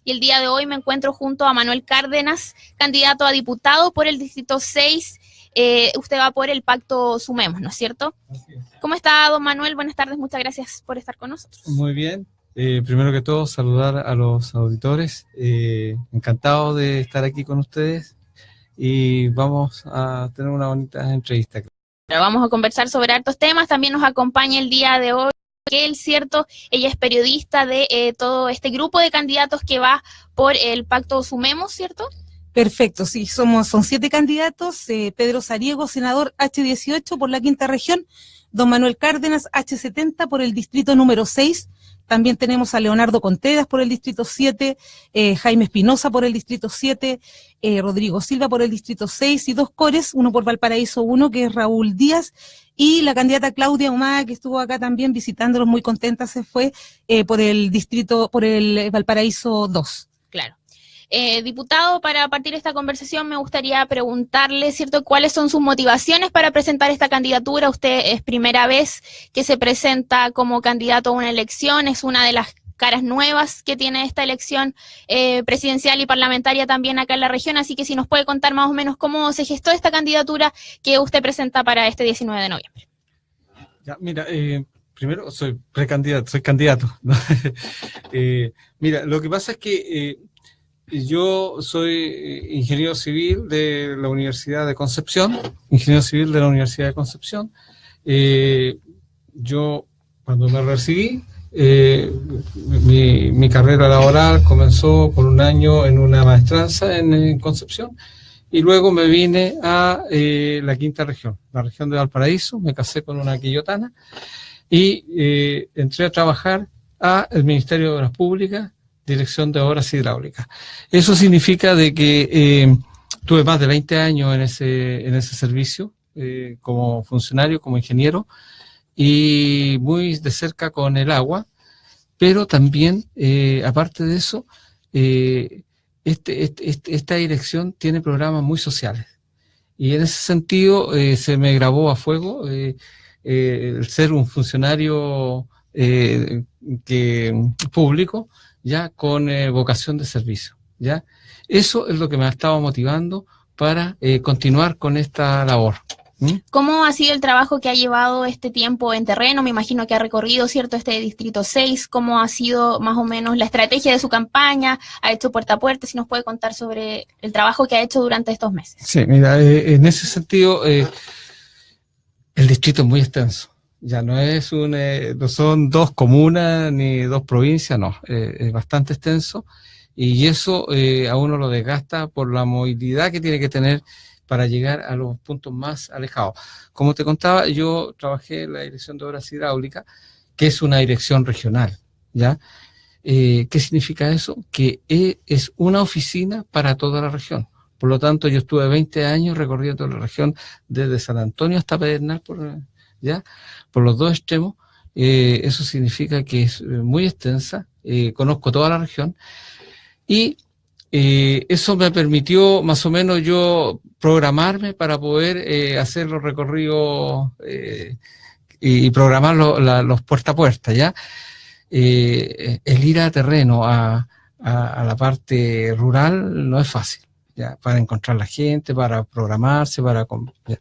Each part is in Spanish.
y el día de hoy me encuentro junto a Manuel Cárdenas, candidato a diputado por el Distrito 6. Usted va por el Pacto Sumemos, ¿no es cierto? Así es. ¿Cómo está, don Manuel? Buenas tardes, muchas gracias por estar con nosotros. Muy bien. Primero que todo, saludar a los auditores. Encantado de estar aquí con ustedes y vamos a tener una bonita entrevista. Pero vamos a conversar sobre hartos temas. También nos acompaña el día de hoy Raquel, ¿cierto? Ella es periodista de todo este grupo de candidatos que va por el Pacto Sumemos, ¿cierto? Perfecto, sí, son 7 candidatos, Pedro Sariego, senador H18 por la quinta región, don Manuel Cárdenas, H70 por el distrito número 6, también tenemos a Leonardo Contreras por el distrito 7, Jaime Espinosa por el distrito 7, Rodrigo Silva por el distrito 6 y 2 cores, uno por Valparaíso 1 que es Raúl Díaz, y la candidata Claudia Humada que estuvo acá también visitándolos, muy contenta se fue por el Valparaíso 2. Claro. Diputado, para partir esta conversación me gustaría preguntarle, ¿cierto?, cuáles son sus motivaciones para presentar esta candidatura. Usted es primera vez que se presenta como candidato a una elección, es una de las caras nuevas que tiene esta elección presidencial y parlamentaria también acá en la región, así que si nos puede contar más o menos cómo se gestó esta candidatura que usted presenta para este 19 de noviembre. Ya, mira, primero soy candidato, ¿no? Mira, lo que pasa es que yo soy ingeniero civil de la Universidad de Concepción, Yo, cuando me recibí, mi carrera laboral comenzó por un año en una maestranza en Concepción, y luego me vine a la quinta región, la región de Valparaíso, me casé con una quillotana, y entré a trabajar al Ministerio de Obras Públicas, Dirección de Obras Hidráulicas. Eso significa de que tuve más de 20 años en ese servicio, como funcionario, como ingeniero, y muy de cerca con el agua, pero también, aparte de eso, esta dirección tiene programas muy sociales. Y en ese sentido se me grabó a fuego el ser un funcionario público, ya con vocación de servicio, ¿ya? Eso es lo que me ha estado motivando para continuar con esta labor. ¿Cómo ha sido el trabajo que ha llevado este tiempo en terreno? Me imagino que ha recorrido, ¿cierto?, este distrito 6. ¿Cómo ha sido más o menos la estrategia de su campaña? ¿Ha hecho puerta a puerta? Si nos puede contar sobre el trabajo que ha hecho durante estos meses. Sí, mira, en ese sentido, el distrito es muy extenso. Ya no son 2 comunas ni 2 provincias, no, es bastante extenso, y eso a uno lo desgasta por la movilidad que tiene que tener para llegar a los puntos más alejados. Como te contaba, yo trabajé en la Dirección de Obras Hidráulicas, que es una dirección regional, ¿ya? ¿Qué significa eso? Que es una oficina para toda la región. Por lo tanto, yo estuve 20 años recorriendo la región desde San Antonio hasta Pedernal, ¿ya? Por los 2 extremos. Eso significa que es muy extensa, conozco toda la región, y eso me permitió más o menos yo programarme para poder hacer los recorridos y programar los puerta a puerta, ¿ya? El ir a terreno a la parte rural no es fácil, ¿ya? Para encontrar la gente, para programarse, ¿ya?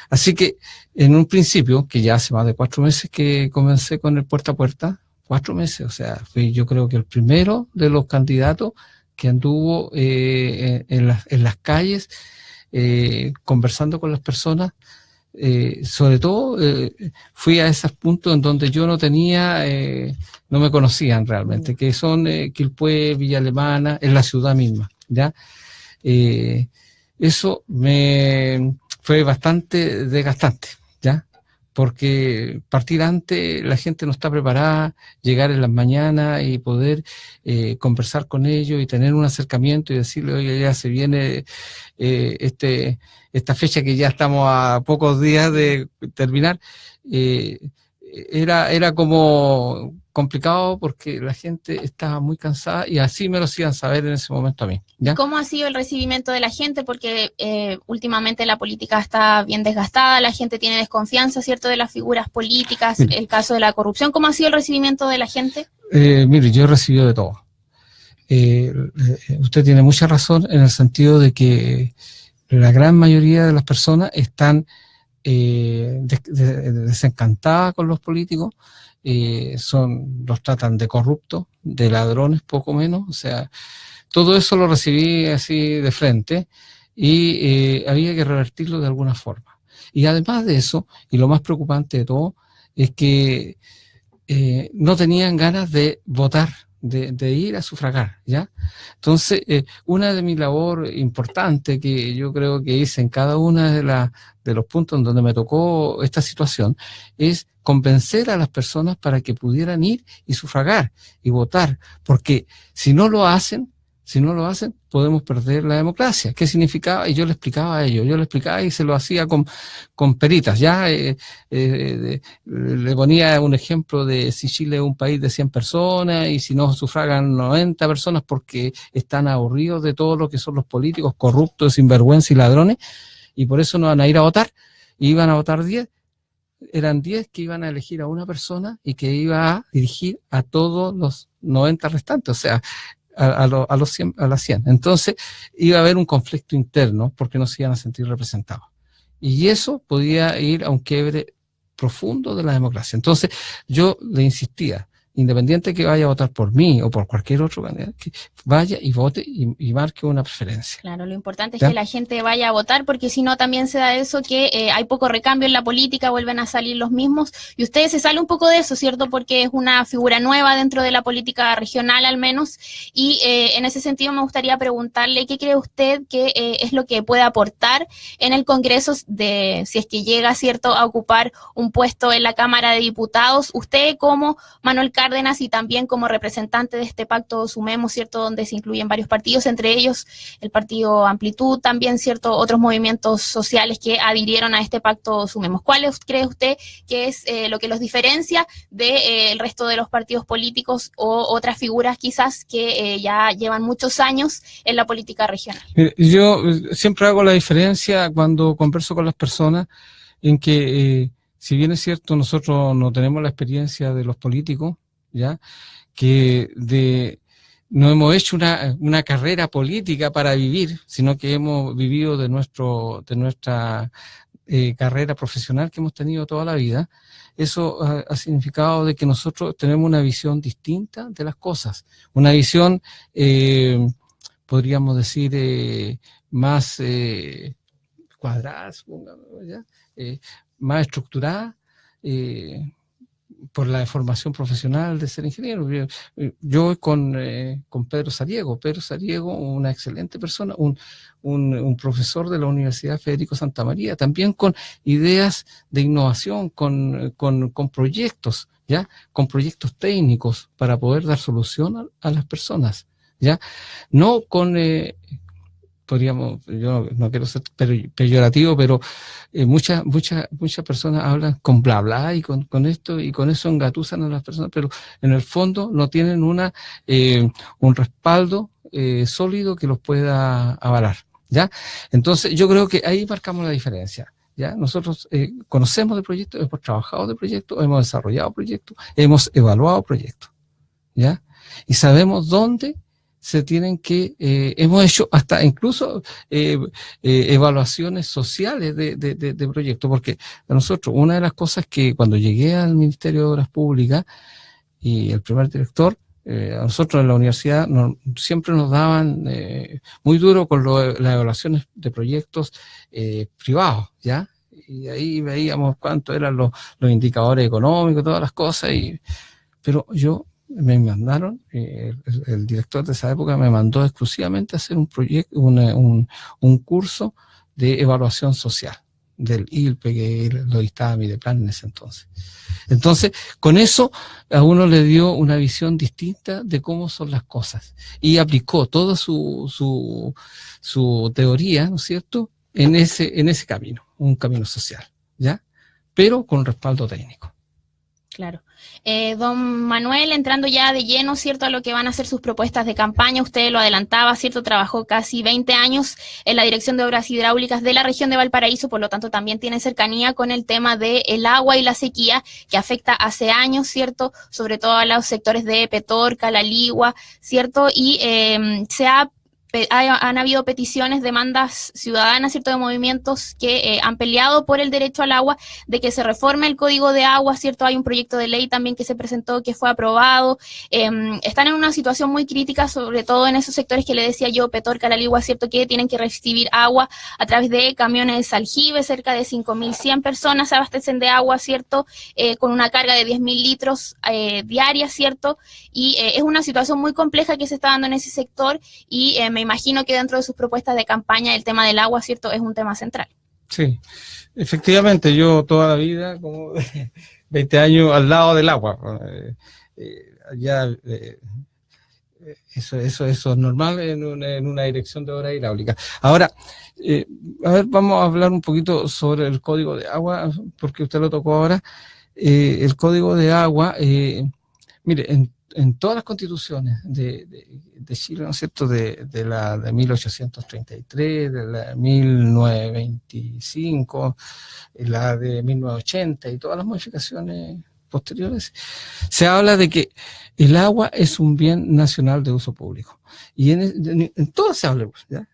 Así que en un principio, que ya hace más de 4 meses que comencé con el puerta a puerta, 4 meses, o sea, fui yo creo que el primero de los candidatos que anduvo en las calles, conversando con las personas, sobre todo fui a esos puntos en donde yo no me conocían realmente, que son Quilpué, Villa Alemana, en la ciudad misma, ¿ya? Eso fue bastante desgastante, ¿ya? Porque partir antes, la gente no está preparada, llegar en las mañanas y poder conversar con ellos y tener un acercamiento y decirle, oye, ya se viene esta fecha que ya estamos a pocos días de terminar, era como complicado porque la gente estaba muy cansada y así me lo hacían saber en ese momento a mí, ¿ya? ¿Cómo ha sido el recibimiento de la gente? Porque últimamente la política está bien desgastada, la gente tiene desconfianza, ¿cierto?, de las figuras políticas, el caso de la corrupción. ¿Cómo ha sido el recibimiento de la gente? Mire, yo he recibido de todo. usted tiene mucha razón en el sentido de que la gran mayoría de las personas están desencantadas con los políticos, los tratan de corruptos, de ladrones, poco menos. O sea, todo eso lo recibí así de frente y había que revertirlo de alguna forma. Y además de eso, y lo más preocupante de todo, es que no tenían ganas de votar, de ir a sufragar, ¿ya? Entonces, una de mis labores importantes que yo creo que hice en cada una de los puntos en donde me tocó esta situación es convencer a las personas para que pudieran ir y sufragar y votar, porque si no lo hacen, podemos perder la democracia. ¿Qué significaba? Y yo le explicaba a ellos, y se lo hacía con peritas, ¿ya? Le ponía un ejemplo de si Chile es un país de 100 personas y si no sufragan 90 personas porque están aburridos de todo lo que son los políticos corruptos, sinvergüenza y ladrones, y por eso no van a ir a votar, y iban a votar 10. Eran 10 que iban a elegir a una persona y que iba a dirigir a todos los 90 restantes, o sea, a las 100. Entonces iba a haber un conflicto interno porque no se iban a sentir representados. Y eso podía ir a un quiebre profundo de la democracia. Entonces yo le insistía, independiente que vaya a votar por mí o por cualquier otro candidato, que vaya y vote y marque una preferencia. Claro, lo importante es ¿ya? que la gente vaya a votar, porque si no también se da eso que hay poco recambio en la política, vuelven a salir los mismos, y usted se sale un poco de eso, ¿cierto? Porque es una figura nueva dentro de la política regional al menos, y en ese sentido me gustaría preguntarle qué cree usted que es lo que puede aportar en el Congreso, si es que llega, ¿cierto?, a ocupar un puesto en la Cámara de Diputados, usted como Manuel Cárdenas y también como representante de este pacto Sumemos, ¿cierto?, donde se incluyen varios partidos, entre ellos el partido Amplitud, también, ¿cierto?, otros movimientos sociales que adhirieron a este pacto Sumemos. ¿Cuál cree usted que es lo que los diferencia del resto de los partidos políticos o otras figuras quizás que ya llevan muchos años en la política regional? Yo siempre hago la diferencia cuando converso con las personas en que si bien es cierto, nosotros no tenemos la experiencia de los políticos, ¿ya? Que no hemos hecho una carrera política para vivir, sino que hemos vivido de nuestra carrera profesional que hemos tenido toda la vida. Eso ha significado de que nosotros tenemos una visión distinta de las cosas, una visión, podríamos decir, más cuadrada, supongamos, ¿ya? Más estructurada, por la formación profesional de ser ingeniero. Yo con Pedro Sariego, una excelente persona, un profesor de la Universidad Federico Santa María, también con ideas de innovación, con proyectos, ¿ya? Con proyectos técnicos para poder dar solución a las personas, ¿ya? No con... yo no quiero ser peyorativo, pero muchas personas hablan con bla bla y con esto, y con eso engatusan a las personas, pero en el fondo no tienen un respaldo sólido que los pueda avalar, ¿ya? Entonces yo creo que ahí marcamos la diferencia, ¿ya? Nosotros conocemos de proyectos, hemos trabajado de proyectos, hemos desarrollado proyectos, hemos evaluado proyectos, ¿ya? Y sabemos dónde se tienen que, hemos hecho hasta incluso evaluaciones sociales de proyectos, porque a nosotros, una de las cosas que cuando llegué al Ministerio de Obras Públicas y el primer director, a nosotros en la universidad siempre nos daban muy duro con las evaluaciones de proyectos privados, ¿ya? Y ahí veíamos cuántos eran los indicadores económicos, todas las cosas, pero me mandaron, el director de esa época me mandó exclusivamente a hacer un proyecto, un curso de evaluación social del ILPE, que lo dictaba Mideplan en ese entonces. Entonces, con eso a uno le dio una visión distinta de cómo son las cosas y aplicó toda su teoría, ¿no es cierto?, en ese camino, un camino social, ¿ya? Pero con respaldo técnico. Claro. Don Manuel, entrando ya de lleno, ¿cierto?, a lo que van a ser sus propuestas de campaña, usted lo adelantaba, ¿cierto?, trabajó casi 20 años en la Dirección de Obras Hidráulicas de la región de Valparaíso, por lo tanto también tiene cercanía con el tema del agua y la sequía, que afecta hace años, ¿cierto?, sobre todo a los sectores de Petorca, La Ligua, ¿cierto?, y han habido peticiones, demandas ciudadanas, ¿cierto?, de movimientos que han peleado por el derecho al agua, de que se reforme el Código de Agua, ¿cierto? Hay un proyecto de ley también que se presentó, que fue aprobado. Están en una situación muy crítica, sobre todo en esos sectores que le decía yo, Petorca, La Ligua, ¿cierto?, que tienen que recibir agua a través de camiones de Saljibe. Cerca de 5.100 personas se abastecen de agua, ¿cierto?, con una carga de 10.000 litros diaria, ¿cierto? Y es una situación muy compleja que se está dando en ese sector, y me imagino que dentro de sus propuestas de campaña el tema del agua, ¿cierto?, es un tema central. Sí, efectivamente, yo toda la vida, como 20 años al lado del agua. Eso es normal en una dirección de obra hidráulica. Ahora, a ver, vamos a hablar un poquito sobre el Código de Agua, porque usted lo tocó ahora. El Código de Agua, mire, en todas las constituciones de Chile, ¿no es cierto?, de la de 1833, de la de 1925, la de 1980 y todas las modificaciones posteriores, se habla de que el agua es un bien nacional de uso público. Y en todo se habla, ¿ya?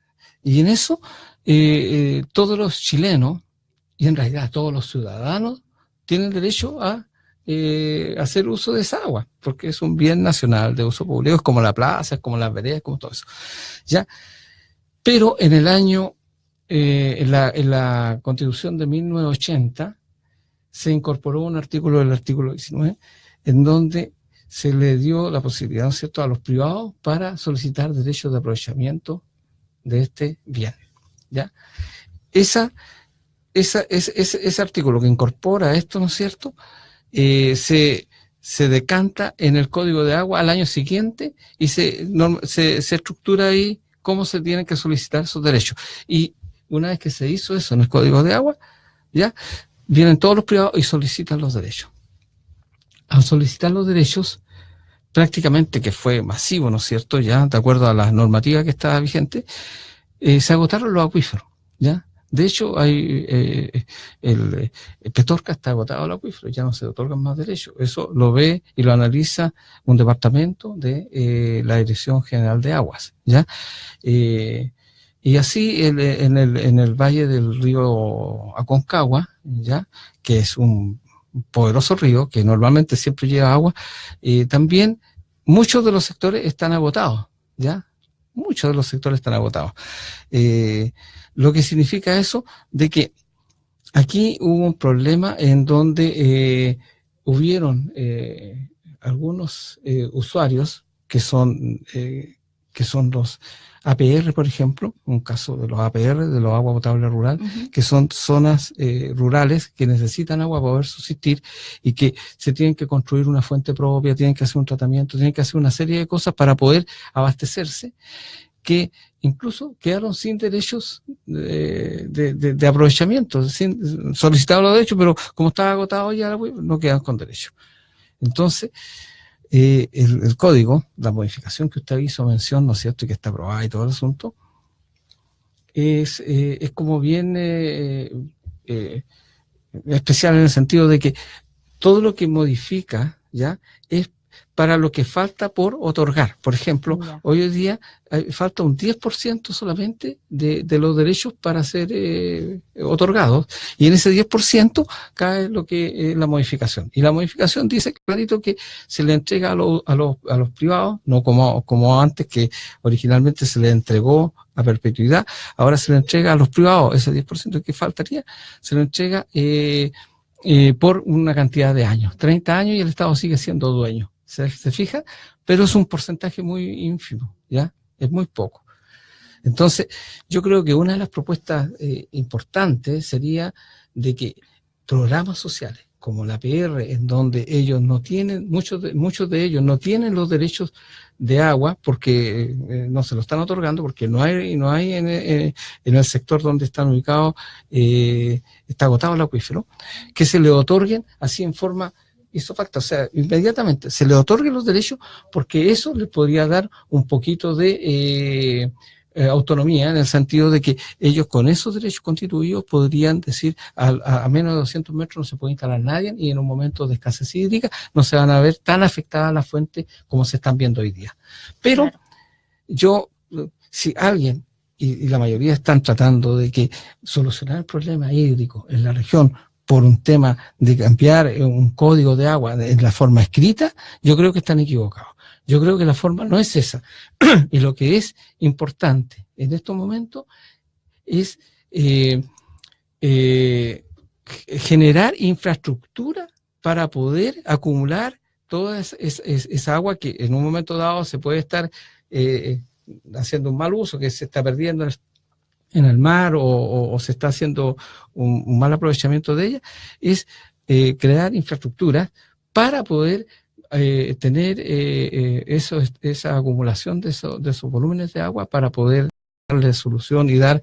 Y en eso todos los chilenos, y en realidad todos los ciudadanos, tienen derecho a hacer uso de esa agua, porque es un bien nacional de uso público, es como la plaza, es como las veredas, como todo eso, ¿ya? Pero en el año, en la Constitución de 1980, se incorporó un artículo, el artículo 19, en donde se le dio la posibilidad, ¿no es cierto?, a los privados para solicitar derechos de aprovechamiento de este bien, ¿ya? Ese artículo que incorpora esto, ¿no es cierto?, se decanta en el Código de Agua al año siguiente y se estructura ahí cómo se tienen que solicitar esos derechos. Y una vez que se hizo eso en el Código de Agua, ya vienen todos los privados y solicitan los derechos. Al solicitar los derechos, prácticamente, que fue masivo, ¿no es cierto?, ya de acuerdo a la normativa que estaba vigente, se agotaron los acuíferos, ¿ya? De hecho, el Petorca está agotado el acuífero, ya no se otorgan más derechos. Eso lo ve y lo analiza un departamento de la Dirección General de Aguas, ¿ya? Y así en el valle del río Aconcagua, ¿ya?, que es un poderoso río que normalmente siempre lleva agua, también muchos de los sectores están agotados, ¿ya? Muchos de los sectores están agotados. Lo que significa eso de que aquí hubo un problema en donde hubieron algunos usuarios que son los APR, por ejemplo, un caso de los APR, de los agua potable rural, que son zonas rurales que necesitan agua para poder subsistir y que se tienen que construir una fuente propia, tienen que hacer un tratamiento, tienen que hacer una serie de cosas para poder abastecerse, que incluso quedaron sin derechos de aprovechamiento, sin solicitar los derechos, pero como estaba agotado ya, no quedan con derechos. Entonces, el código, la modificación que usted hizo mención, ¿no es cierto?, y que está aprobada y todo el asunto, es como bien especial en el sentido de que todo lo que modifica, ¿ya?, es para lo que falta por otorgar. Por ejemplo, hoy en día falta un 10% solamente de los derechos para ser otorgados, y en ese 10% cae lo que es la modificación. Y la modificación dice clarito que se le entrega a los privados, no como antes, que originalmente se le entregó a perpetuidad, ahora se le entrega a los privados, ese 10% que faltaría, se le entrega por una cantidad de años, 30 años, y el Estado sigue siendo dueño. ¿Se fija? Pero es un porcentaje muy ínfimo, ¿ya? Es muy poco. Entonces, yo creo que una de las propuestas importantes sería de que programas sociales, como la PR, en donde ellos no tienen, muchos de ellos no tienen los derechos de agua porque no se lo están otorgando, porque no hay en el sector donde están ubicados, está agotado el acuífero, que se le otorguen así en forma ipso facto, o sea, inmediatamente se le otorguen los derechos, porque eso le podría dar un poquito de autonomía, en el sentido de que ellos con esos derechos constituidos podrían decir a menos de 200 metros no se puede instalar nadie, y en un momento de escasez hídrica no se van a ver tan afectadas las fuentes como se están viendo hoy día. Pero si alguien, y la mayoría están tratando de que solucionar el problema hídrico en la región por un tema de cambiar un código de agua en la forma escrita, yo creo que están equivocados. Yo creo que la forma no es esa. Y lo que es importante en estos momentos es generar infraestructura para poder acumular toda esa agua que en un momento dado se puede estar haciendo un mal uso, que se está perdiendo en el mar o se está haciendo un mal aprovechamiento de ella, es crear infraestructuras para poder tener esa acumulación de esos volúmenes de agua, para poder darle solución y dar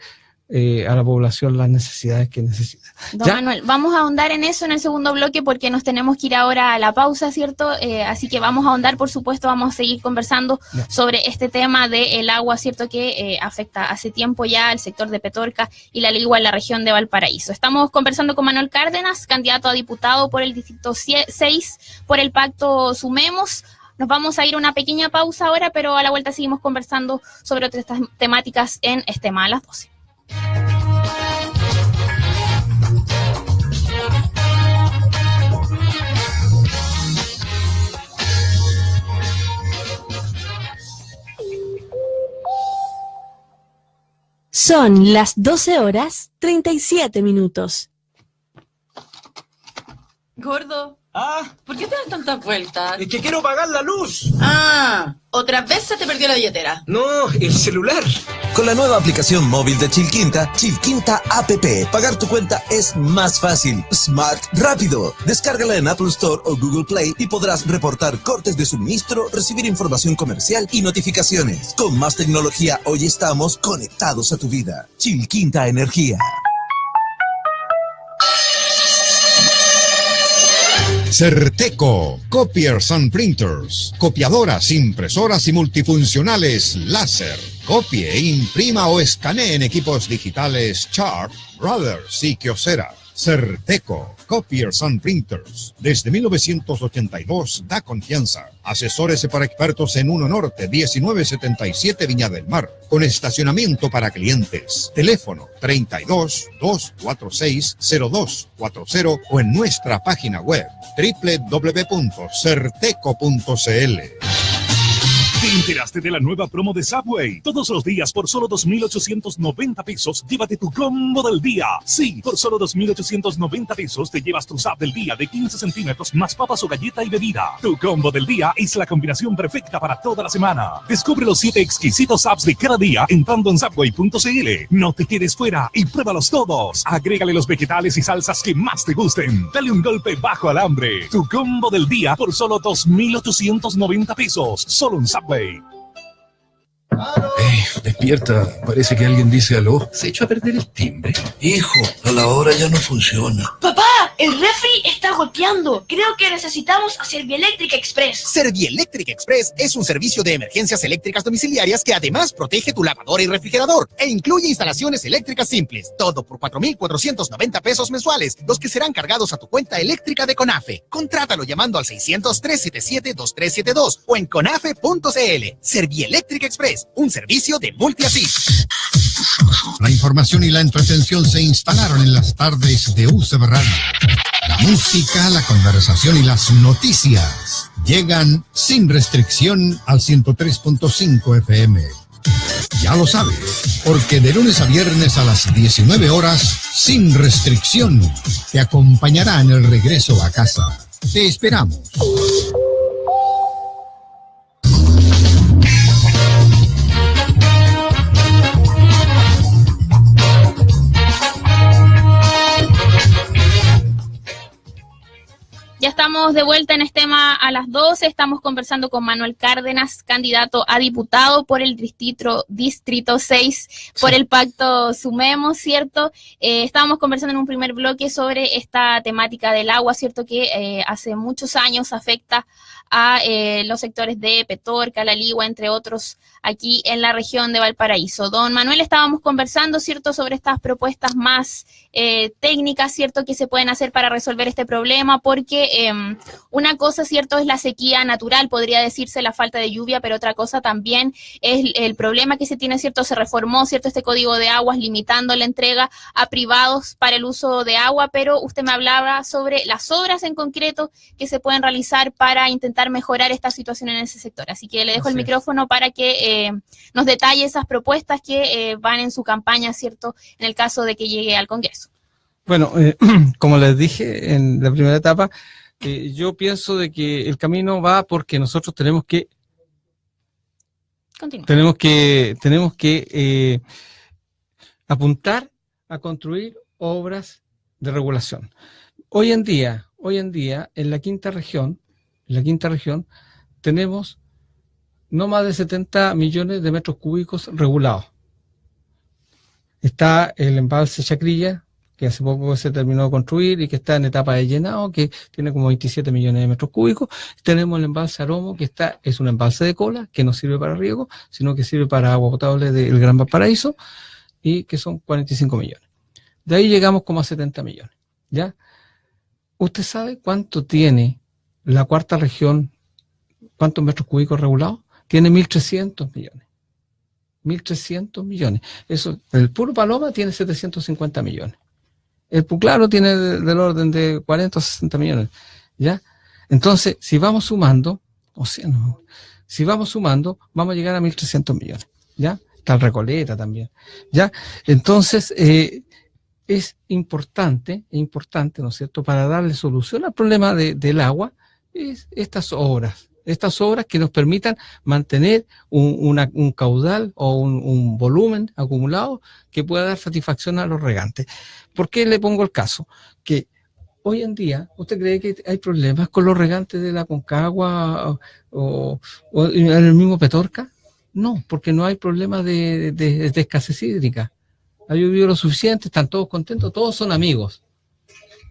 a la población las necesidades que necesita. Don Manuel, vamos a ahondar en eso en el segundo bloque, porque nos tenemos que ir ahora a la pausa, ¿cierto? Así que vamos a ahondar, por supuesto, vamos a seguir conversando sobre este tema del agua, ¿cierto? Que afecta hace tiempo ya al sector de Petorca y la Ligua en la región de Valparaíso. Estamos conversando con Manuel Cárdenas, candidato a diputado por el Distrito 6 por el Pacto Sumemos. Nos vamos a ir a una pequeña pausa ahora, pero a la vuelta seguimos conversando sobre otras temáticas en Estema a las 12. Son las 12:37. Gordo. Ah, ¿Por qué te das tantas vueltas? es que quiero pagar la luz. Ah, otra vez se te perdió la billetera. No, el celular. Con la nueva aplicación móvil de Chilquinta App, pagar tu cuenta es más fácil, smart, rápido. Descárgala en Apple Store o Google Play y podrás reportar cortes de suministro, recibir información comercial y notificaciones. Con más tecnología, hoy estamos conectados a tu vida. Chilquinta Energía. Certeco, Copiers and Printers, copiadoras, impresoras y multifuncionales láser. Copie, imprima o escanee en equipos digitales Sharp, Brothers y Kyocera. Certeco, Copiers and Printers. Desde 1982 da confianza. Asesórese para expertos en 1 Norte, 1977 Viña del Mar. Con estacionamiento para clientes. Teléfono 32-246-0240 o en nuestra página web www.certeco.cl. ¿Te enteraste de la nueva promo de Subway? Todos los días por solo 2,890 pesos, llévate tu combo del día. Sí, por solo 2,890 pesos te llevas tu sub del día de 15 centímetros más papas o galleta y bebida. Tu combo del día es la combinación perfecta para toda la semana. Descubre los 7 exquisitos subs de cada día entrando en Subway.cl. No te quedes fuera y pruébalos todos. Agrégale los vegetales y salsas que más te gusten. Dale un golpe bajo al hambre. Tu combo del día por solo 2,890 pesos. Solo en Subway. Despierta, parece que alguien dice aló. ¿Se echó a perder el timbre? Hijo, a la hora ya no funciona. ¡Papá! ¡El refri está goteando! Creo que necesitamos a Servielectric Express. Servielectric Express es un servicio de emergencias eléctricas domiciliarias que además protege tu lavadora y refrigerador e incluye instalaciones eléctricas simples. Todo por 4,490 pesos mensuales, los que serán cargados a tu cuenta eléctrica de CONAFE. Contrátalo llamando al 600-377-2372 o en conafe.cl. Servielectric Express, un servicio de Multiassist. La información y la entretención se instalaron en las tardes de UCB Radio. La música, la conversación y las noticias llegan sin restricción al 103.5 FM. Ya lo sabes, porque de lunes a viernes a las 19 horas, sin restricción, te acompañará en el regreso a casa. Te esperamos. Ya estamos estamos de vuelta en este tema a las 12. Estamos conversando con Manuel Cárdenas, candidato a diputado por el distrito 6, por el pacto Sumemos, ¿cierto? Estábamos conversando en un primer bloque sobre esta temática del agua, ¿cierto? Que hace muchos años afecta a los sectores de Petorca, La Ligua, entre otros, aquí en la región de Valparaíso. Don Manuel, estábamos conversando, ¿cierto?, sobre estas propuestas más técnicas, ¿cierto?, que se pueden hacer para resolver este problema, porque una cosa, ¿cierto?, es la sequía natural, podría decirse la falta de lluvia, pero otra cosa también es el problema que se tiene, ¿cierto? Se reformó, ¿cierto?, este código de aguas limitando la entrega a privados para el uso de agua, pero usted me hablaba sobre las obras en concreto que se pueden realizar para intentar mejorar esta situación en ese sector. Así que le dejo el micrófono para que nos detalle esas propuestas que van en su campaña, ¿cierto?, en el caso de que llegue al Congreso. Bueno, Como les dije en la primera etapa, yo pienso de que el camino va porque nosotros tenemos que apuntar a construir obras de regulación. Hoy en día, en la quinta región, tenemos no más de 70 millones de metros cúbicos regulados. Está el embalse Chacrilla, que hace poco se terminó de construir y que está en etapa de llenado, que tiene como 27 millones de metros cúbicos. Tenemos el embalse Aromo, que es un embalse de cola, que no sirve para riego, sino que sirve para agua potable del Gran Valparaíso, y que son 45 millones. De ahí llegamos como a 70 millones, ¿ya? ¿Usted sabe cuánto tiene la cuarta región, cuántos metros cúbicos regulados? Tiene 1.300 millones. 1.300 millones. Eso, el puro Paloma tiene 750 millones. El Puclaro tiene del orden de 40 o 60 millones, ¿ya? Entonces, si vamos sumando, vamos a llegar a 1.300 millones, ¿ya? Está el Recoleta también, ¿ya? Entonces, es importante, ¿no es cierto?, para darle solución al problema del agua, es estas obras que nos permitan mantener un caudal o un volumen acumulado que pueda dar satisfacción a los regantes. ¿Por qué le pongo el caso? Que hoy en día, ¿usted cree que hay problemas con los regantes de la Concagua o en el mismo Petorca? No, porque no hay problema de escasez hídrica. Ha llovido lo suficiente, están todos contentos, todos son amigos,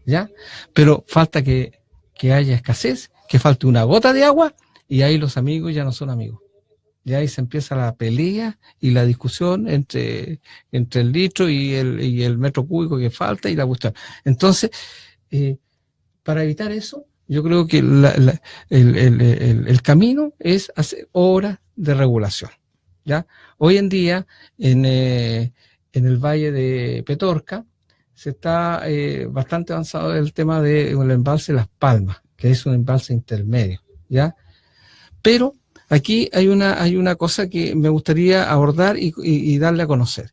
¿ya? Pero falta que haya escasez, que falte una gota de agua, y ahí los amigos ya no son amigos. Ya ahí se empieza la pelea y la discusión entre el litro y el metro cúbico que falta y la cuestión. Entonces, para evitar eso, yo creo que el camino es hacer obras de regulación, ¿ya? Hoy en día, en el valle de Petorca, se está bastante avanzado el tema del embalse Las Palmas, que es un embalse intermedio, ¿ya? Pero aquí hay una cosa que me gustaría abordar y darle a conocer.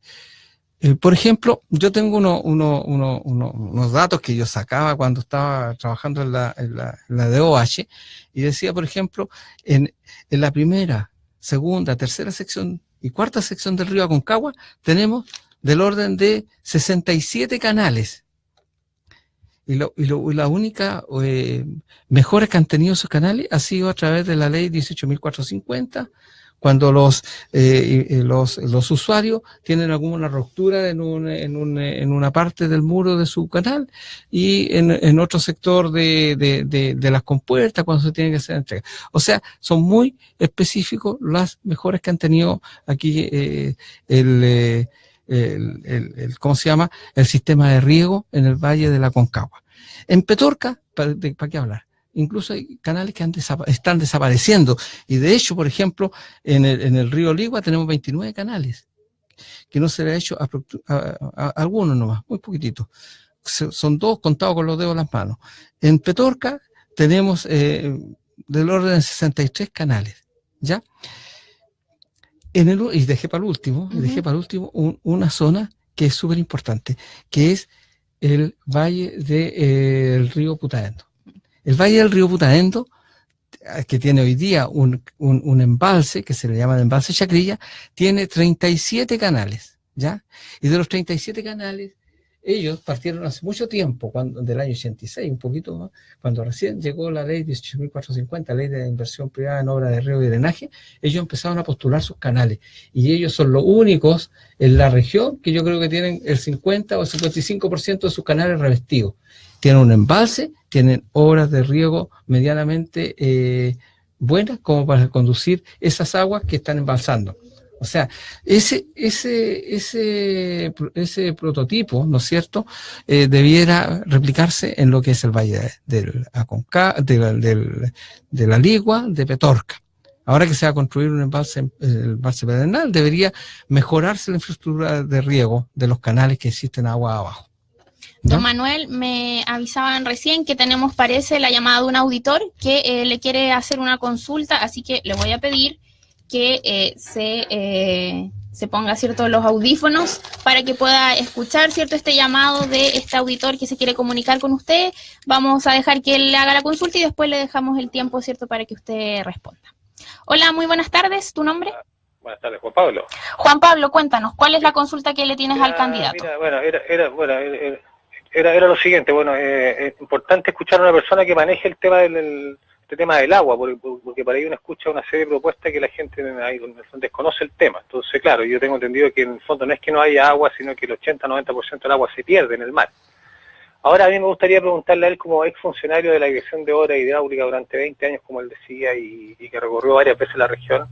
Por ejemplo, yo tengo unos datos que yo sacaba cuando estaba trabajando en la DOH, y decía, por ejemplo, en la primera, segunda, tercera sección y cuarta sección del río Aconcagua tenemos del orden de 67 canales. Y la única mejoras que han tenido esos canales ha sido a través de la ley 18.450, cuando los usuarios tienen alguna ruptura en una parte del muro de su canal, y en otro sector de las compuertas cuando se tiene que hacer entrega. O sea, son muy específicos las mejoras que han tenido aquí ¿cómo se llama?, el sistema de riego en el Valle de la Concagua. En Petorca, ¿para qué hablar? Incluso hay canales que están desapareciendo, y de hecho, por ejemplo, en el río Ligua tenemos 29 canales, que no se le ha hecho a algunos nomás, muy poquititos. Son 2 contados con los dedos de las manos. En Petorca tenemos del orden de 63 canales, ¿ya? Y dejé para el último, una zona que es súper importante, que es el valle del río Putaendo. El valle del río Putaendo, que tiene hoy día un embalse, que se le llama el embalse Chacrilla, tiene 37 canales, ¿ya? Y de los 37 canales, ellos partieron hace mucho tiempo, del año 86, un poquito más, cuando recién llegó la ley 18.450, ley de inversión privada en obras de riego y drenaje. Ellos empezaron a postular sus canales, y ellos son los únicos en la región que yo creo que tienen el 50 o el 55% de sus canales revestidos. Tienen un embalse, tienen obras de riego medianamente buenas como para conducir esas aguas que están embalsando. O sea, ese prototipo, ¿no es cierto?, debiera replicarse en lo que es el Valle del Aconcagua, de la Ligua, de Petorca. Ahora que se va a construir un embalse Pedernal, debería mejorarse la infraestructura de riego de los canales que existen agua abajo. ¿No? Don Manuel, me avisaban recién que tenemos, parece, la llamada de un auditor que le quiere hacer una consulta, así que le voy a pedir que se ponga, ¿cierto?, los audífonos para que pueda escuchar, ¿cierto?, este llamado de este auditor que se quiere comunicar con usted. Vamos a dejar que él le haga la consulta y después le dejamos el tiempo, ¿cierto?, para que usted responda. Hola, muy buenas tardes. ¿Tu nombre? Buenas tardes, Juan Pablo. Juan Pablo, cuéntanos, ¿cuál es la consulta que le tienes al candidato? Mira, bueno, era lo siguiente. Bueno, es importante escuchar a una persona que maneje el tema del agua, porque para ahí uno escucha una serie de propuestas que la gente ahí desconoce el tema. Entonces, claro, yo tengo entendido que en el fondo no es que no haya agua, sino que el 80-90% del agua se pierde en el mar. Ahora a mí me gustaría preguntarle a él, como exfuncionario de la Dirección de Obras Hidráulicas durante 20 años, como él decía, y que recorrió varias veces la región,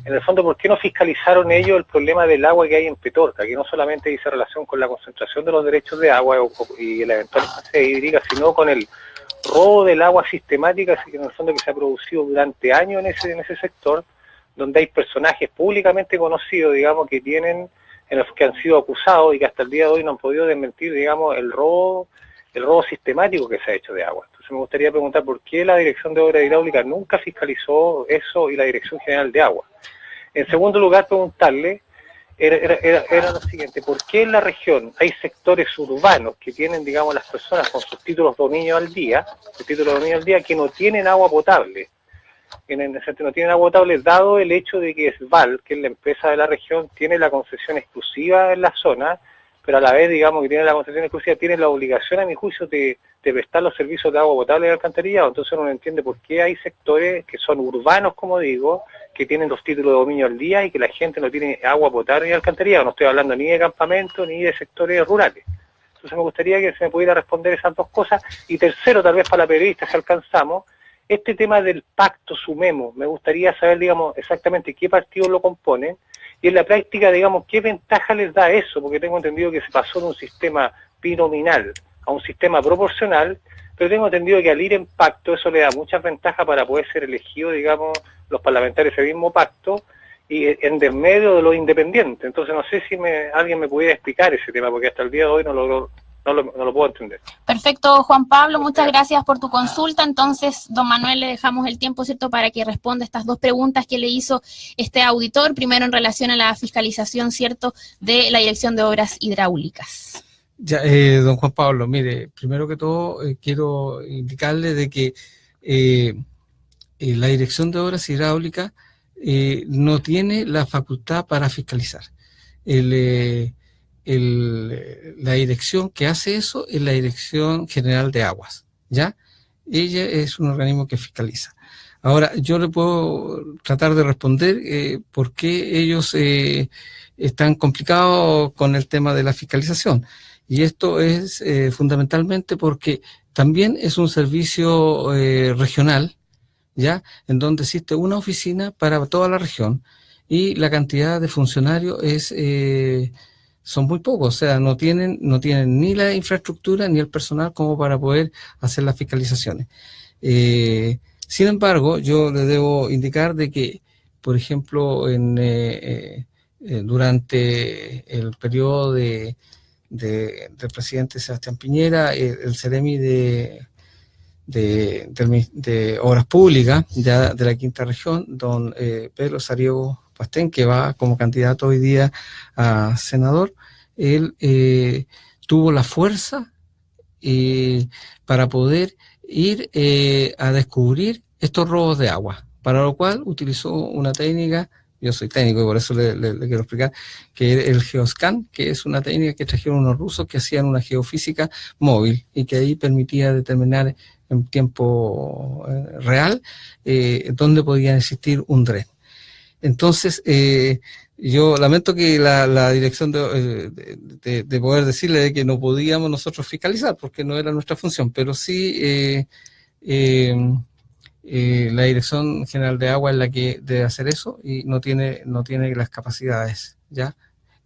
en el fondo, ¿por qué no fiscalizaron ellos el problema del agua que hay en Petorca, que no solamente dice relación con la concentración de los derechos de agua y la eventual escasez hídrica, sino con el robo del agua sistemática, así que en el fondo que se ha producido durante años en ese sector, donde hay personajes públicamente conocidos, digamos, que han sido acusados y que hasta el día de hoy no han podido desmentir, digamos, el robo sistemático que se ha hecho de agua. Entonces me gustaría preguntar por qué la Dirección de Obras Hidráulicas nunca fiscalizó eso y la Dirección General de Agua. En segundo lugar, preguntarle era lo siguiente: ¿por qué en la región hay sectores urbanos que tienen, digamos, las personas con sus títulos de dominio al día, que no tienen agua potable? No tienen agua potable, dado el hecho de que SVAL, que es la empresa de la región, tiene la concesión exclusiva en la zona, pero a la vez, digamos, que tiene la concesión exclusiva, tiene la obligación, a mi juicio, de prestar los servicios de agua potable y alcantarillado. Entonces uno no entiende por qué hay sectores que son urbanos, como digo, que tienen los títulos de dominio al día y que la gente no tiene agua potable ni alcantarillado. No estoy hablando ni de campamentos ni de sectores rurales. Entonces me gustaría que se me pudiera responder esas dos cosas. Y tercero, tal vez para la periodista, si alcanzamos, este tema del pacto Sumemos, me gustaría saber, digamos, exactamente qué partidos lo componen y en la práctica, digamos, qué ventaja les da eso, porque tengo entendido que se pasó de un sistema binominal a un sistema proporcional, pero tengo entendido que al ir en pacto eso le da muchas ventajas para poder ser elegido, digamos, los parlamentarios de ese mismo pacto y en desmedio de los independientes. Entonces no sé si alguien me pudiera explicar ese tema, porque hasta el día de hoy no lo puedo entender. Perfecto, Juan Pablo, muchas gracias por tu consulta. Entonces, don Manuel, le dejamos el tiempo, ¿cierto?, para que responda estas dos preguntas que le hizo este auditor, primero en relación a la fiscalización, ¿cierto?, de la Dirección de Obras Hidráulicas. Ya, don Juan Pablo, mire, primero que todo quiero indicarle de que la Dirección de Obras Hidráulicas no tiene la facultad para fiscalizar. La dirección que hace eso es la Dirección General de Aguas, ¿ya? Ella es un organismo que fiscaliza. Ahora, yo le puedo tratar de responder por qué ellos están complicados con el tema de la fiscalización. Y esto es fundamentalmente porque también es un servicio regional, ¿ya? En donde existe una oficina para toda la región y la cantidad de funcionarios son muy pocos, o sea, no tienen ni la infraestructura ni el personal como para poder hacer las fiscalizaciones. Sin embargo, yo le debo indicar de que, por ejemplo, durante el periodo del presidente Sebastián Piñera, el Ceremi de Obras Públicas ya de la quinta región, don Pedro Sariego Pastén, que va como candidato hoy día a senador, él tuvo la fuerza para poder ir a descubrir estos robos de agua, para lo cual utilizó una técnica yo soy técnico y por eso le quiero explicar, que el Geoscan, que es una técnica que trajeron unos rusos que hacían una geofísica móvil y que ahí permitía determinar en tiempo real dónde podía existir un dren. Entonces, yo lamento que la dirección de poder decirle de que no podíamos nosotros fiscalizar, porque no era nuestra función, pero sí la Dirección General de Agua es la que debe hacer eso y no tiene las capacidades, ¿ya?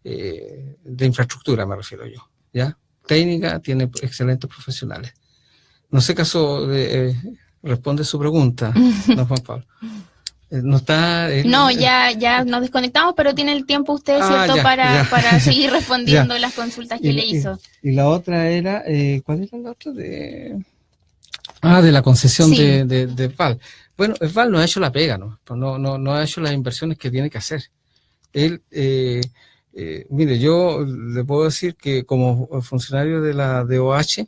De infraestructura me refiero yo, ¿ya? Técnica, tiene excelentes profesionales. No sé caso responde su pregunta, don Juan Pablo. No está... no, ya nos desconectamos, pero tiene el tiempo usted, ¿cierto? Para seguir respondiendo las consultas que le hizo. Y la otra era, ¿cuál era la otra? De la concesión de VAL. Bueno, VAL no ha hecho la pega, no ha hecho las inversiones que tiene que hacer. Él, mire, yo le puedo decir que como funcionario de la DOH,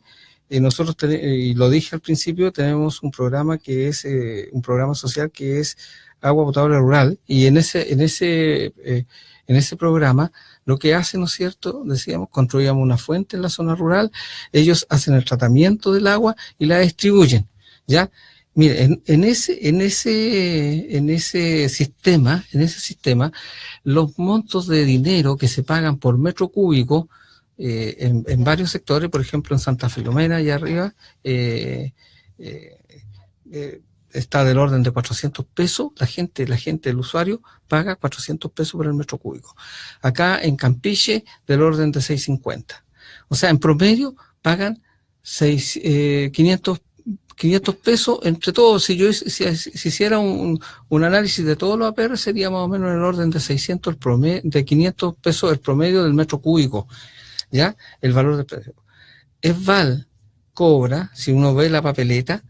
nosotros, y lo dije al principio, tenemos un programa que es un programa social que es Agua Potable Rural, y en ese programa lo que hacen, ¿no es cierto? Decíamos, construíamos una fuente en la zona rural, ellos hacen el tratamiento del agua y la distribuyen, ¿ya? Mire, en ese sistema, los montos de dinero que se pagan por metro cúbico en varios sectores, por ejemplo en Santa Filomena, allá arriba, está del orden de 400 pesos, la gente, el usuario, paga 400 pesos por el metro cúbico. Acá en Campiche, del orden de 650. O sea, en promedio pagan 500 pesos entre todos. Si yo hiciera un análisis de todos los APR, sería más o menos en el orden de 500 pesos el promedio del metro cúbico, ¿ya? El valor del precio. ESVAL cobra, si uno ve la papeleta,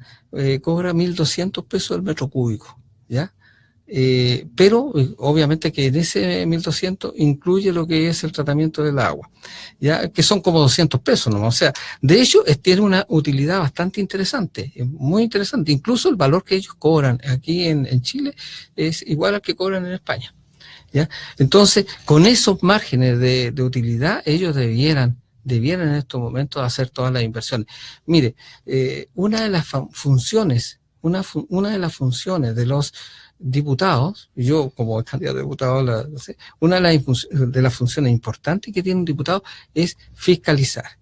cobra 1.200 pesos el metro cúbico, ¿ya? Pero obviamente que en ese 1.200 incluye lo que es el tratamiento del agua, ya, que son como 200 pesos, ¿no? O sea, de hecho tiene una utilidad bastante interesante, muy interesante. Incluso el valor que ellos cobran aquí en Chile es igual al que cobran en España, ¿ya? Entonces, con esos márgenes de utilidad, ellos debieran en estos momentos hacer todas las inversiones. Mire, una de las funciones de los diputados, yo como candidato a diputado, una de las funciones importantes que tiene un diputado es fiscalizar.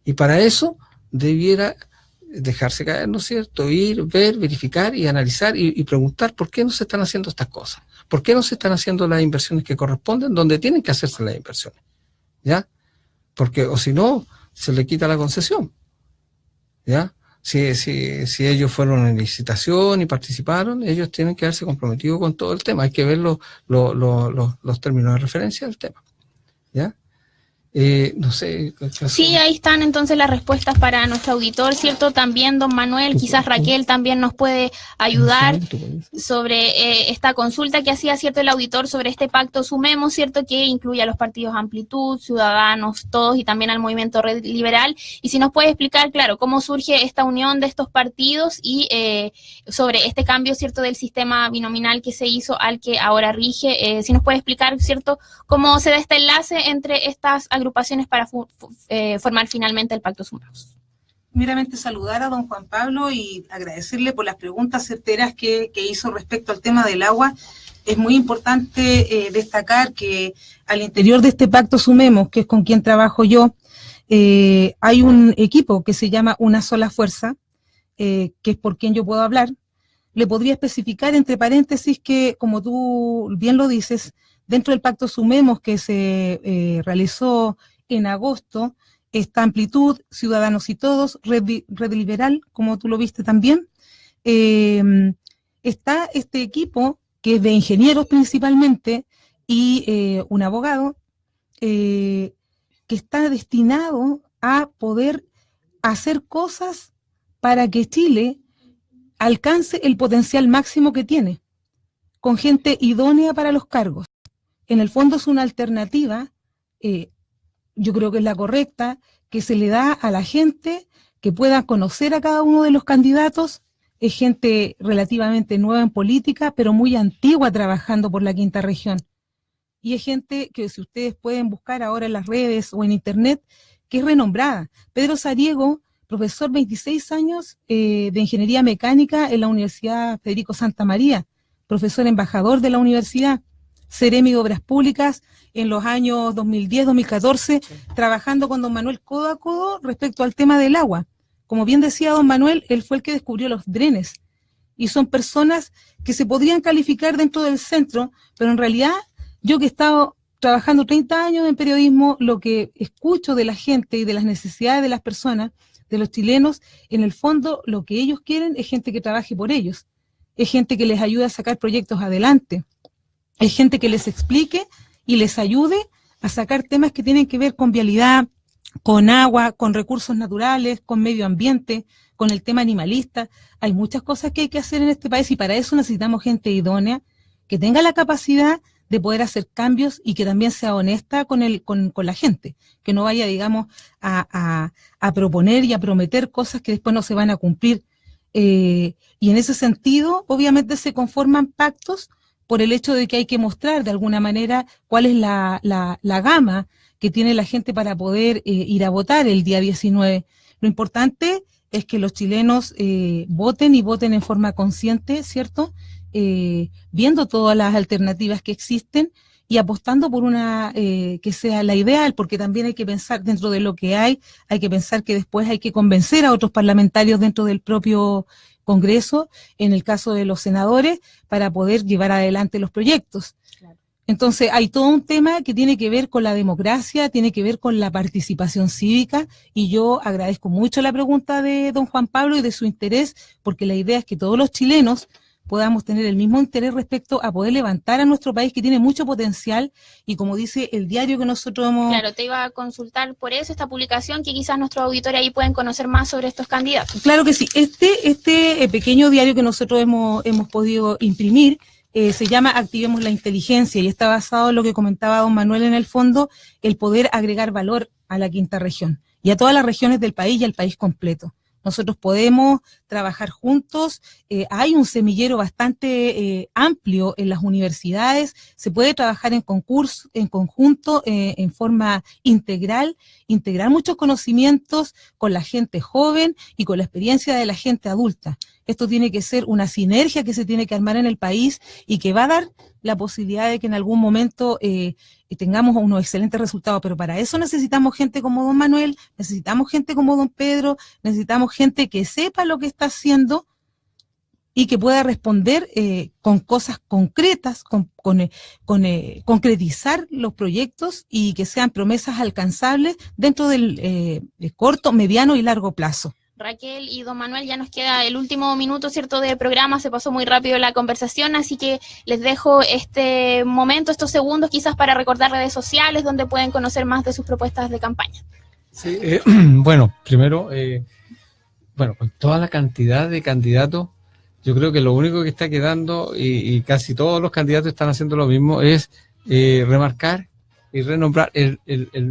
Y para eso debiera dejarse caer, ¿no es cierto? Ir, ver, verificar y analizar y preguntar por qué no se están haciendo estas cosas. ¿Por qué no se están haciendo las inversiones que corresponden donde tienen que hacerse las inversiones? ¿Ya? Porque, o si no, se le quita la concesión, ¿ya? Si ellos fueron en licitación y participaron, ellos tienen que haberse comprometido con todo el tema. Hay que ver los términos de referencia del tema, ¿ya? No sé. Sí, ahí están entonces las respuestas para nuestro auditor, ¿cierto? También don Manuel, quizás Raquel también nos puede ayudar sobre esta consulta que hacía, ¿cierto? El auditor sobre este pacto Sumemos, ¿cierto? Que incluye a los partidos Amplitud, Ciudadanos, todos y también al movimiento Red Liberal. Y si nos puede explicar, claro, cómo surge esta unión de estos partidos y sobre este cambio, ¿cierto? Del sistema binominal que se hizo al que ahora rige. Si nos puede explicar, ¿cierto? Cómo se da este enlace entre estas agrupaciones para formar finalmente el Pacto Sumemos. Primeramente saludar a don Juan Pablo y agradecerle por las preguntas certeras que hizo respecto al tema del agua. Es muy importante destacar que al interior de este Pacto Sumemos, que es con quien trabajo yo, hay un equipo que se llama Una Sola Fuerza, que es por quien yo puedo hablar. Le podría especificar entre paréntesis que, como tú bien lo dices, dentro del Pacto Sumemos que se realizó en agosto, está Amplitud, Ciudadanos y Todos, Red Liberal, como tú lo viste también. Está este equipo, que es de ingenieros principalmente, y un abogado, que está destinado a poder hacer cosas para que Chile alcance el potencial máximo que tiene, con gente idónea para los cargos. En el fondo es una alternativa, yo creo que es la correcta, que se le da a la gente que pueda conocer a cada uno de los candidatos, es gente relativamente nueva en política, pero muy antigua trabajando por la quinta región. Y es gente que, si ustedes pueden buscar ahora en las redes o en internet, que es renombrada. Pedro Sariego, profesor, 26 años de Ingeniería Mecánica en la Universidad Federico Santa María, profesor embajador de la universidad, seremi de Obras Públicas en los años 2010-2014, trabajando con don Manuel codo a codo respecto al tema del agua. Como bien decía don Manuel, él fue el que descubrió los drenes, y son personas que se podrían calificar dentro del centro, pero en realidad, yo que he estado trabajando 30 años en periodismo, lo que escucho de la gente y de las necesidades de las personas, de los chilenos, en el fondo lo que ellos quieren es gente que trabaje por ellos, es gente que les ayude a sacar proyectos adelante, es gente que les explique y les ayude a sacar temas que tienen que ver con vialidad, con agua, con recursos naturales, con medio ambiente, con el tema animalista. Hay muchas cosas que hay que hacer en este país y para eso necesitamos gente idónea, que tenga la capacidad de poder hacer cambios y que también sea honesta con la gente, que no vaya, digamos, a proponer y a prometer cosas que después no se van a cumplir. Y en ese sentido, obviamente se conforman pactos por el hecho de que hay que mostrar de alguna manera cuál es la gama que tiene la gente para poder ir a votar el día 19. Lo importante es que los chilenos voten y voten en forma consciente, ¿cierto?, viendo todas las alternativas que existen y apostando por una que sea la ideal, porque también hay que pensar dentro de lo que hay que pensar que después hay que convencer a otros parlamentarios dentro del propio Congreso, en el caso de los senadores, para poder llevar adelante los proyectos. Claro. Entonces hay todo un tema que tiene que ver con la democracia, tiene que ver con la participación cívica, y yo agradezco mucho la pregunta de don Juan Pablo y de su interés, porque la idea es que todos los chilenos podamos tener el mismo interés respecto a poder levantar a nuestro país, que tiene mucho potencial, y como dice el diario que nosotros hemos... Claro, te iba a consultar por eso esta publicación, que quizás nuestros auditores ahí pueden conocer más sobre estos candidatos. Claro que sí, este pequeño diario que nosotros hemos podido imprimir se llama Activemos la Inteligencia, y está basado en lo que comentaba don Manuel, en el fondo, el poder agregar valor a la quinta región, y a todas las regiones del país y al país completo. Nosotros podemos trabajar juntos, hay un semillero bastante amplio en las universidades, se puede trabajar en concurso, en conjunto, en forma integral, integrar muchos conocimientos con la gente joven y con la experiencia de la gente adulta. Esto tiene que ser una sinergia que se tiene que armar en el país y que va a dar la posibilidad de que en algún momento tengamos unos excelentes resultados, pero para eso necesitamos gente como don Manuel, necesitamos gente como don Pedro, necesitamos gente que sepa lo que está haciendo y que pueda responder con cosas concretas, concretizar los proyectos y que sean promesas alcanzables dentro del corto, mediano y largo plazo. Raquel y don Manuel, ya nos queda el último minuto, ¿cierto?, de programa, se pasó muy rápido la conversación, así que les dejo este momento, estos segundos quizás para recordar redes sociales donde pueden conocer más de sus propuestas de campaña. Sí, bueno, primero, con toda la cantidad de candidatos, yo creo que lo único que está quedando, y casi todos los candidatos están haciendo lo mismo, es remarcar y renombrar el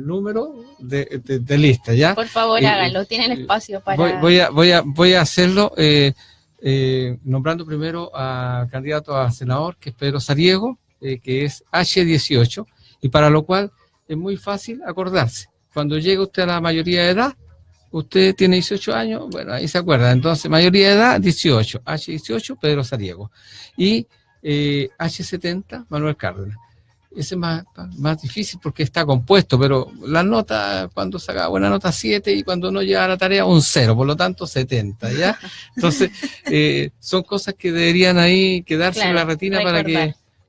número de lista, ¿ya? Por favor, hágalo, tienen espacio para... Voy a hacerlo nombrando primero al candidato a senador, que es Pedro Sariego, que es H18, y para lo cual es muy fácil acordarse. Cuando llegue usted a la mayoría de edad, usted tiene 18 años, bueno, ahí se acuerda, entonces mayoría de edad, 18, H18, Pedro Sariego, y H70, Manuel Cárdenas. Ese es más difícil porque está compuesto, pero la nota, cuando saca buena nota, 7, y cuando no llega a la tarea, un 0, por lo tanto 70, ¿ya? Entonces, son cosas que deberían ahí quedarse en la retina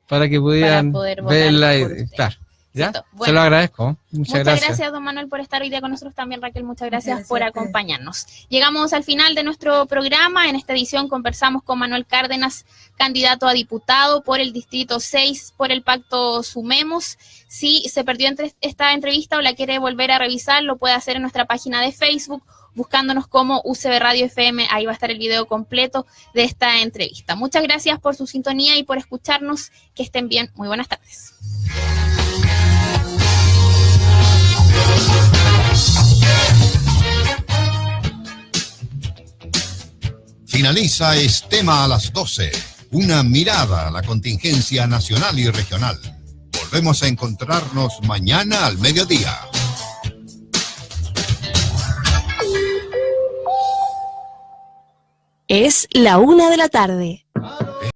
para que pudieran verla. Claro, ¿ya? Bueno, se lo agradezco. Muchas gracias, don Manuel, por estar hoy día con nosotros también, Raquel, muchas gracias por acompañarnos. Llegamos al final de nuestro programa. En esta edición conversamos con Manuel Cárdenas, candidato a diputado por el Distrito 6 por el Pacto Sumemos. Si se perdió esta entrevista o la quiere volver a revisar, lo puede hacer en nuestra página de Facebook, buscándonos como UCB Radio FM. Ahí va a estar el video completo de esta entrevista. Muchas gracias por su sintonía y por escucharnos. Que estén bien. Muy buenas tardes. Finaliza Estema a las 12. Una mirada a la contingencia nacional y regional. Volvemos a encontrarnos mañana al mediodía. Es la 1 de la tarde.